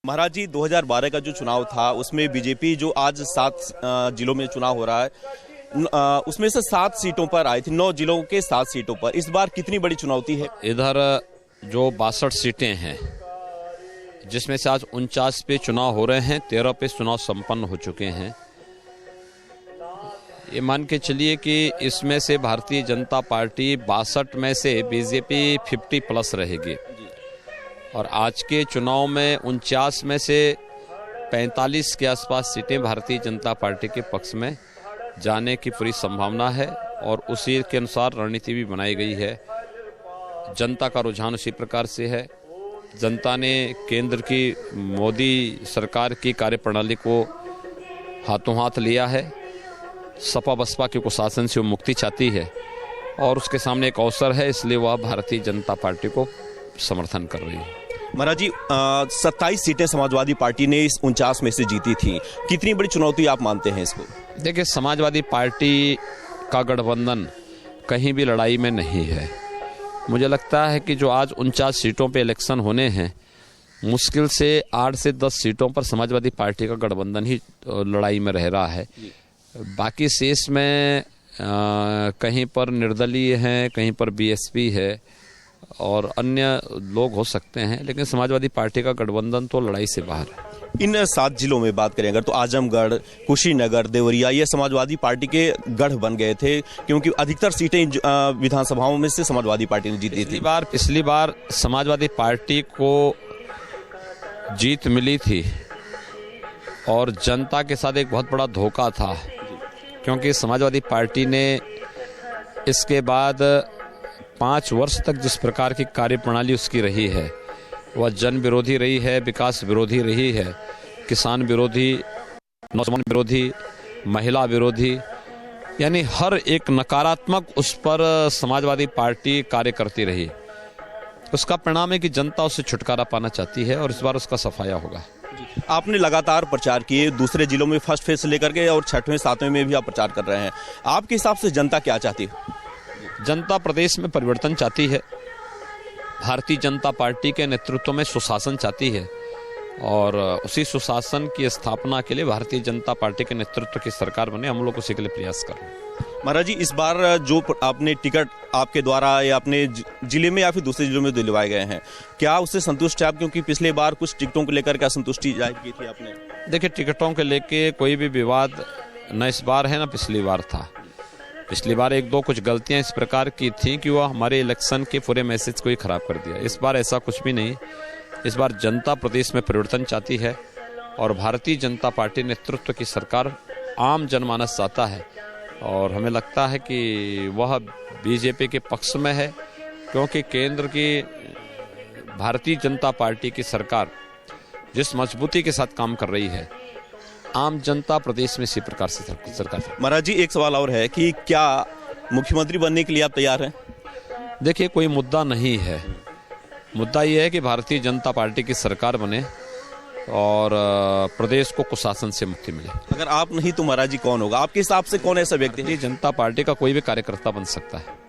महाराज जी, 2012 का जो चुनाव था उसमें बीजेपी जो आज 7 जिलों में चुनाव हो रहा है उसमें से 7 सीटों पर आई थी, 9 जिलों के 7 सीटों पर। इस बार कितनी बड़ी चुनौती है? इधर जो 62 सीटें हैं जिसमें से आज 49 पे चुनाव हो रहे हैं, 13 पे चुनाव संपन्न हो चुके हैं। ये मान के चलिए कि इसमें से भारतीय जनता पार्टी 62 में से बीजेपी 50+ रहेगी और आज के चुनाव में 49 में से 45 के आसपास सीटें भारतीय जनता पार्टी के पक्ष में जाने की पूरी संभावना है और उसी के अनुसार रणनीति भी बनाई गई है। जनता का रुझान उसी प्रकार से है। जनता ने केंद्र की मोदी सरकार की कार्यप्रणाली को हाथों हाथ लिया है। सपा बसपा के कुशासन से वो मुक्ति चाहती है और उसके सामने एक अवसर है, इसलिए वह भारतीय जनता पार्टी को समर्थन कर रही है। महाराज जी, 27 सीटें समाजवादी पार्टी ने इस 49 में से जीती थी। कितनी बड़ी चुनौती आप मानते हैं इसको? देखिए, समाजवादी पार्टी का गठबंधन कहीं भी लड़ाई में नहीं है। मुझे लगता है कि जो आज 49 सीटों पे इलेक्शन होने हैं, मुश्किल से 8 से 10 सीटों पर समाजवादी पार्टी का गठबंधन ही लड़ाई में रह रहा है। बाकी शेष में कहीं पर निर्दलीय हैं, कहीं पर बीएसपी है और अन्य लोग हो सकते हैं, लेकिन समाजवादी पार्टी का गठबंधन तो लड़ाई से बाहर है। इन 7 जिलों में बात करें अगर, तो आजमगढ़, कुशीनगर, देवरिया, ये समाजवादी पार्टी के गढ़ बन गए थे क्योंकि अधिकतर सीटें विधानसभाओं में से समाजवादी पार्टी ने जीती थी। पिछली बार समाजवादी पार्टी को जीत मिली थी और जनता के साथ एक बहुत बड़ा धोखा था, क्योंकि समाजवादी पार्टी ने इसके बाद 5 वर्ष तक जिस प्रकार की कार्यप्रणाली उसकी रही है, वह जन विरोधी रही है, विकास विरोधी रही है, किसान विरोधी, नौजवान विरोधी, महिला विरोधी, यानी हर एक नकारात्मक उस पर समाजवादी पार्टी कार्य करती रही। उसका परिणाम है कि जनता उससे छुटकारा पाना चाहती है और इस बार उसका सफाया होगा। आपने लगातार प्रचार किए, दूसरे जिलों में फर्स्ट फेज से लेकर के और 6वें 7वें में भी आप प्रचार कर रहे हैं। आपके हिसाब से जनता क्या चाहती है? जनता प्रदेश में परिवर्तन चाहती है, भारतीय जनता पार्टी के नेतृत्व में सुशासन चाहती है और उसी सुशासन की स्थापना के लिए भारतीय जनता पार्टी के नेतृत्व की सरकार बने। हम लोग उसी के लिए प्रयास कर रहे हैं। महाराज जी, इस बार जो आपने टिकट आपके द्वारा या अपने जिले में या फिर दूसरे जिलों में दिलवाए गए हैं, क्या उससे संतुष्ट है आप? क्योंकि पिछले बार कुछ टिकटों को लेकर क्या संतुष्टि जाहिर की थी आपने? देखिए, टिकटों के लेके कोई भी विवाद न इस बार है न पिछली बार था। पिछली बार 1-2 कुछ गलतियां इस प्रकार की थी कि वह हमारे इलेक्शन के पूरे मैसेज को ही खराब कर दिया। इस बार ऐसा कुछ भी नहीं। इस बार जनता प्रदेश में परिवर्तन चाहती है और भारतीय जनता पार्टी नेतृत्व की सरकार आम जनमानस चाहता है और हमें लगता है कि वह बीजेपी के पक्ष में है, क्योंकि केंद्र की भारतीय जनता पार्टी की सरकार जिस मजबूती के साथ काम कर रही है, आम जनता प्रदेश में इसी प्रकार से सरकार। महाराज जी, एक सवाल और है कि क्या मुख्यमंत्री बनने के लिए आप तैयार हैं? देखिए, कोई मुद्दा नहीं है। मुद्दा ये है कि भारतीय जनता पार्टी की सरकार बने और प्रदेश को कुशासन से मुक्ति मिले। अगर आप नहीं तो महाराज जी कौन होगा? आपके हिसाब से कौन ऐसा व्यक्ति है? जनता पार्टी का कोई भी कार्यकर्ता बन सकता है।